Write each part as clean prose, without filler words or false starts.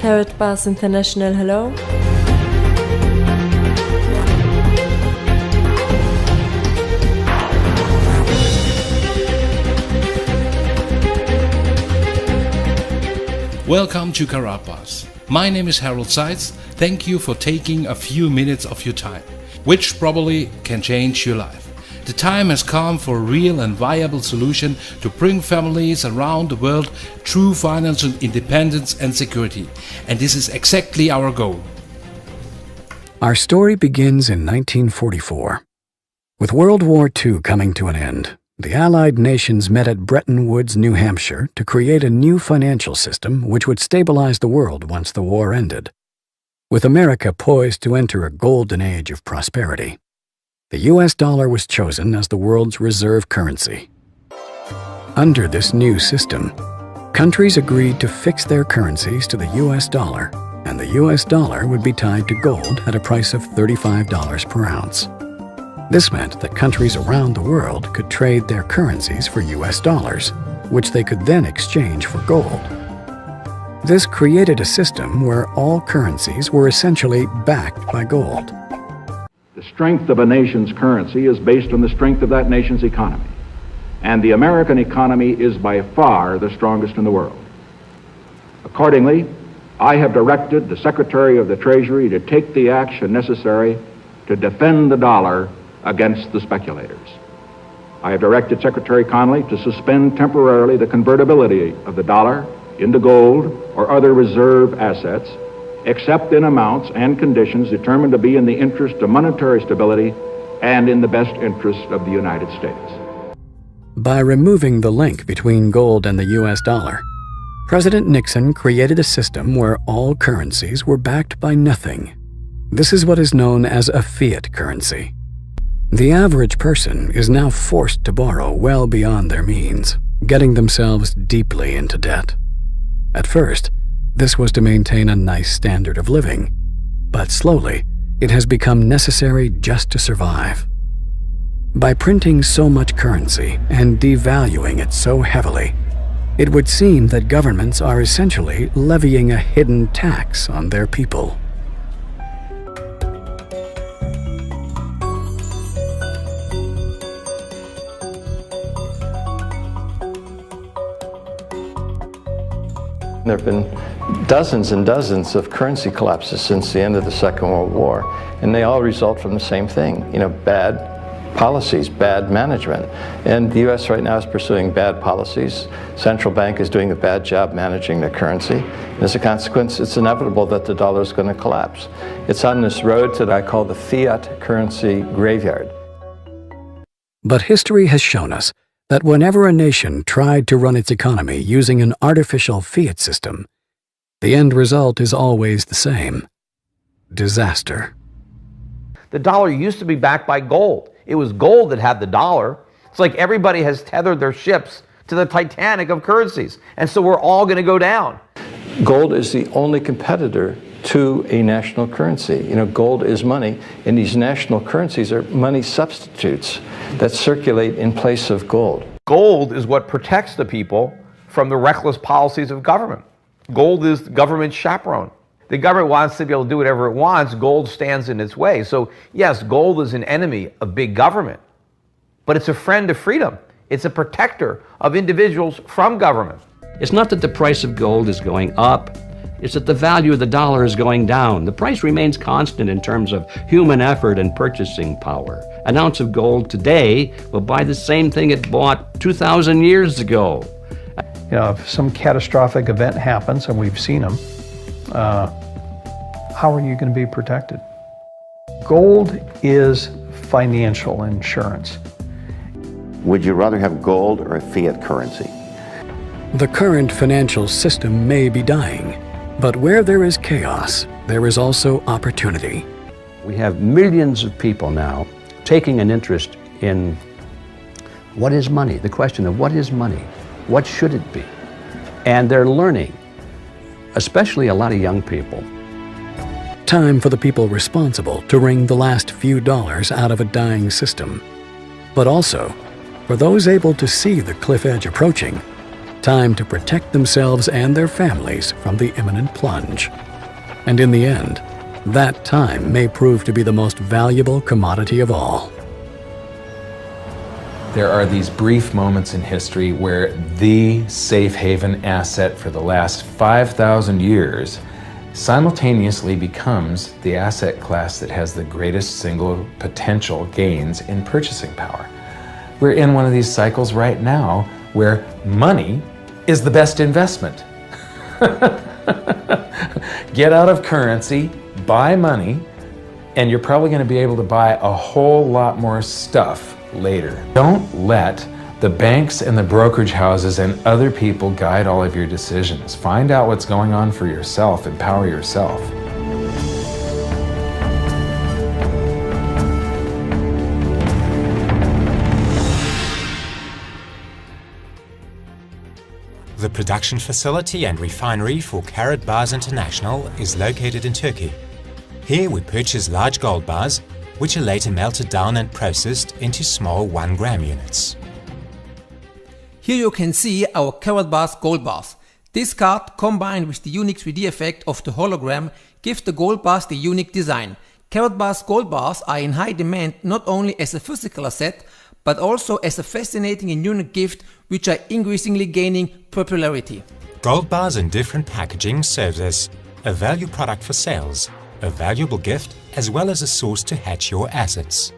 Karatbars International, hello. Welcome to Karatbars. My name is Harold Seitz. Thank you for taking a few minutes of your time, which probably can change your life. The time has come for a real and viable solution to bring families around the world true financial independence and security. And this is exactly our goal. Our story begins in 1944. With World War II coming to an end, the Allied nations met at Bretton Woods, New Hampshire, to create a new financial system which would stabilize the world once the war ended. With America poised to enter a golden age of prosperity, the US dollar was chosen as the world's reserve currency. Under this new system, countries agreed to fix their currencies to the US dollar, and the US dollar would be tied to gold at a price of $35 per ounce. This meant that countries around the world could trade their currencies for US dollars, which they could then exchange for gold. This created a system where all currencies were essentially backed by gold. The strength of a nation's currency is based on the strength of that nation's economy. And the American economy is by far the strongest in the world. Accordingly, I have directed the Secretary of the Treasury to take the action necessary to defend the dollar against the speculators. I have directed Secretary Connally to suspend temporarily the convertibility of the dollar into gold or other reserve assets, except in amounts and conditions determined to be in the interest of monetary stability and in the best interest of the United States. By removing the link between gold and the US dollar, President Nixon created a system where all currencies were backed by nothing. This is what is known as a fiat currency. The average person is now forced to borrow well beyond their means, getting themselves deeply into debt. At first, this was to maintain a nice standard of living, but slowly it has become necessary just to survive. By printing so much currency and devaluing it so heavily, it would seem that governments are essentially levying a hidden tax on their people. There have been dozens and dozens of currency collapses since the end of the Second World War, and they all result from the same thing, bad policies, bad management. And the US right now is pursuing bad policies. Central bank is doing a bad job managing the currency. And as a consequence, it's inevitable that the dollar is going to collapse. It's on this road that I call the fiat currency graveyard. But history has shown us that whenever a nation tried to run its economy using an artificial fiat system, the end result is always the same: disaster. The dollar used to be backed by gold. It was gold that had the dollar. It's like everybody has tethered their ships to the Titanic of currencies, and so we're all going to go down. Gold is the only competitor to a national currency. Gold is money, and these national currencies are money substitutes that circulate in place of gold. Gold is what protects the people from the reckless policies of government. Gold is the government's chaperone. The government wants to be able to do whatever it wants. Gold stands in its way. So yes, gold is an enemy of big government, but it's a friend of freedom. It's a protector of individuals from government. It's not that the price of gold is going up, it's that the value of the dollar is going down. The price remains constant in terms of human effort and purchasing power. An ounce of gold today will buy the same thing it bought 2,000 years ago. If some catastrophic event happens, and we've seen them, how are you going to be protected? Gold is financial insurance. Would you rather have gold or a fiat currency? The current financial system may be dying, but where there is chaos, there is also opportunity. We have millions of people now taking an interest in what is money, the question of what is money, what should it be? And they're learning, especially a lot of young people. Time for the people responsible to wring the last few dollars out of a dying system. But also, for those able to see the cliff edge approaching, time to protect themselves and their families from the imminent plunge. And in the end, that time may prove to be the most valuable commodity of all. There are these brief moments in history where the safe haven asset for the last 5,000 years simultaneously becomes the asset class that has the greatest single potential gains in purchasing power. We're in one of these cycles right now where money is the best investment. Get out of currency, buy money, and you're probably going to be able to buy a whole lot more stuff later. Don't let the banks and the brokerage houses and other people guide all of your decisions. Find out what's going on for yourself. Empower yourself. The production facility and refinery for Karatbars International is located in Turkey. Here we purchase large gold bars, which are later melted down and processed into small 1-gram units. Here you can see our Karatbars gold bars. This card, combined with the unique 3D effect of the hologram, gives the gold bars the unique design. Karatbars gold bars are in high demand not only as a physical asset, but also as a fascinating and unique gift which are increasingly gaining popularity. Gold bars in different packaging serves as a value product for sales, a valuable gift, as well as a source to hedge your assets.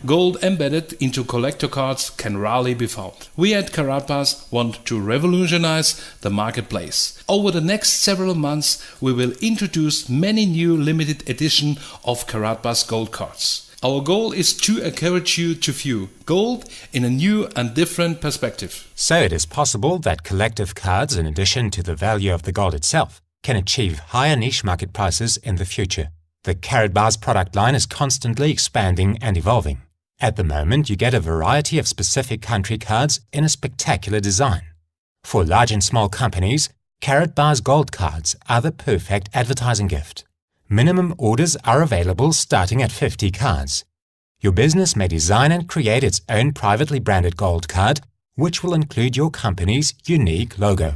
Gold embedded into collector cards can rarely be found. We at Karatbars want to revolutionize the marketplace. Over the next several months we will introduce many new limited edition of Karatbars gold cards. Our goal is to encourage you to view gold in a new and different perspective. So it is possible that collective cards, in addition to the value of the gold itself, can achieve higher niche market prices in the future. The Karatbars product line is constantly expanding and evolving. At the moment, you get a variety of specific country cards in a spectacular design. For large and small companies, Karatbars gold cards are the perfect advertising gift. Minimum orders are available starting at 50 cards. Your business may design and create its own privately branded gold card, which will include your company's unique logo.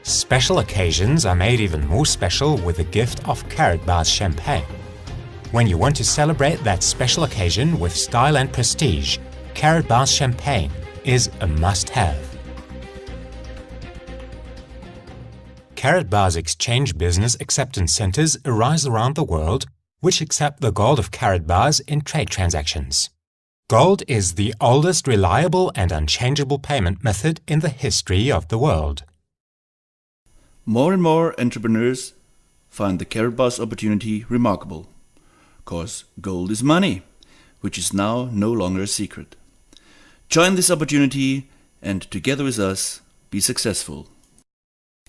Special occasions are made even more special with the gift of Karatbars champagne. When you want to celebrate that special occasion with style and prestige, Karatbars champagne is a must-have. Karatbars exchange business acceptance centers arise around the world, which accept the gold of Karatbars in trade transactions. Gold is the oldest reliable and unchangeable payment method in the history of the world. More and more entrepreneurs find the Karatbars opportunity remarkable, because gold is money, which is now no longer a secret. Join this opportunity and together with us, be successful.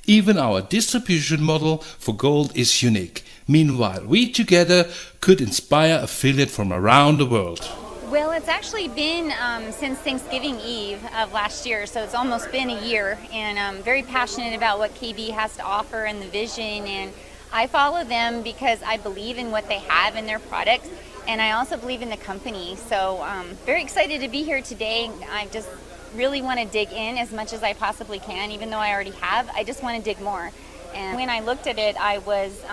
Even our distribution model for gold is unique. Meanwhile, we together could inspire affiliates from around the world. Well, it's actually been since Thanksgiving Eve of last year, so it's almost been a year, and I'm very passionate about what KB has to offer and the vision, and I follow them because I believe in what they have in their products, and I also believe in the company. So very excited to be here today. I just really want to dig in as much as I possibly can, even though I already have. I just want to dig more. And when I looked at it, I was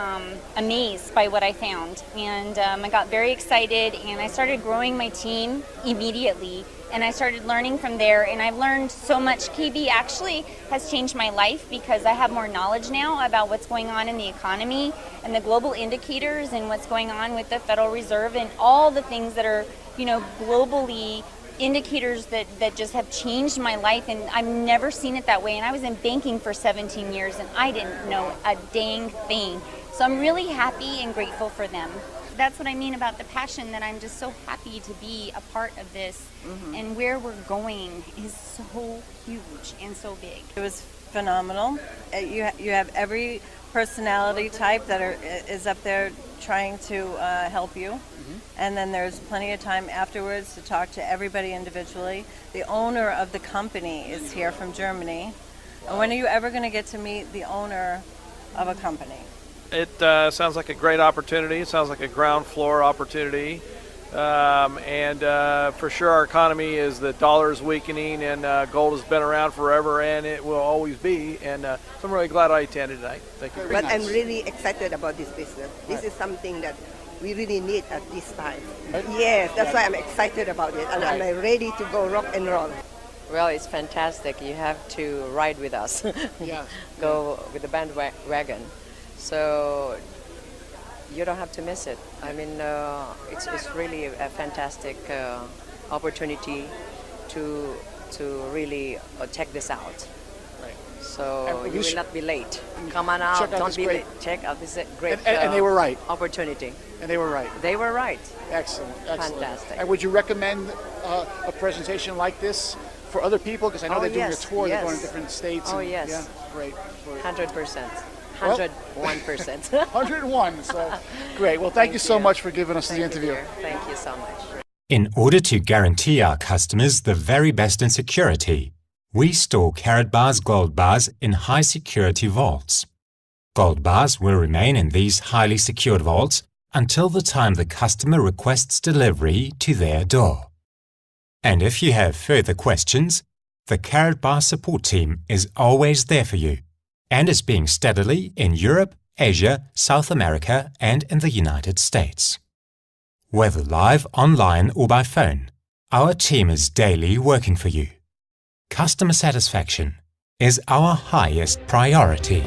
amazed by what I found. And I got very excited, and I started growing my team immediately. And I started learning from there, and I've learned so much. KB actually has changed my life because I have more knowledge now about what's going on in the economy and the global indicators and what's going on with the Federal Reserve and all the things that are, globally indicators that just have changed my life, and I've never seen it that way. And I was in banking for 17 years and I didn't know a dang thing. So I'm really happy and grateful for them. that's what I mean about the passion, that I'm just so happy to be a part of this. And where we're going is so huge and so big. It was phenomenal. You have every personality type that is up there trying to help you. And then there's plenty of time afterwards to talk to everybody individually. The owner of the company is here from Germany. And when are you ever going to get to meet the owner of a company? It sounds like a great opportunity. It sounds like a ground floor opportunity. For sure our economy is, the dollar is weakening, and gold has been around forever, and it will always be. And so I'm really glad I attended tonight. Thank you. But I'm really excited about this business. This is something that we really need at this time. Yes, that's why I'm excited about it, and I'm ready to go rock and roll. Well, it's fantastic. You have to ride with us. Go with the bandwagon. So you don't have to miss it. I mean, it's really a fantastic opportunity to really check this out. Right. So you will not be late. Come on out. Don't be late. Check out this great and they were right. Opportunity. And they were right. They were right. Excellent. Excellent. Fantastic. And would you recommend a presentation like this for other people? Because I know they're doing a tour. They're going to different states. Oh, yes. Yeah, great. 100%. 101%. 101. So great. Well, thank you so much for giving us the interview. Thank you so much. In order to guarantee our customers the very best in security, we store Karatbars gold bars in high security vaults. Gold bars will remain in these highly secured vaults until the time the customer requests delivery to their door. And if you have further questions, the Karatbars support team is always there for you and is being steadily in Europe, Asia, South America, and in the United States. Whether live, online, or by phone, our team is daily working for you. Customer satisfaction is our highest priority.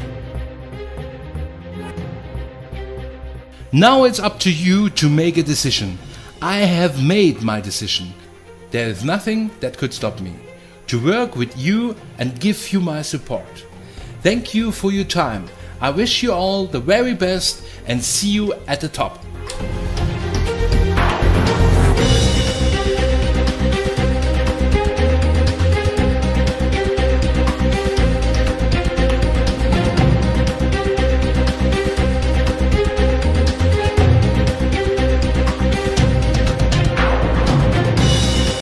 Now it's up to you to make a decision. I have made my decision. There is nothing that could stop me to work with you and give you my support. Thank you for your time. I wish you all the very best and see you at the top.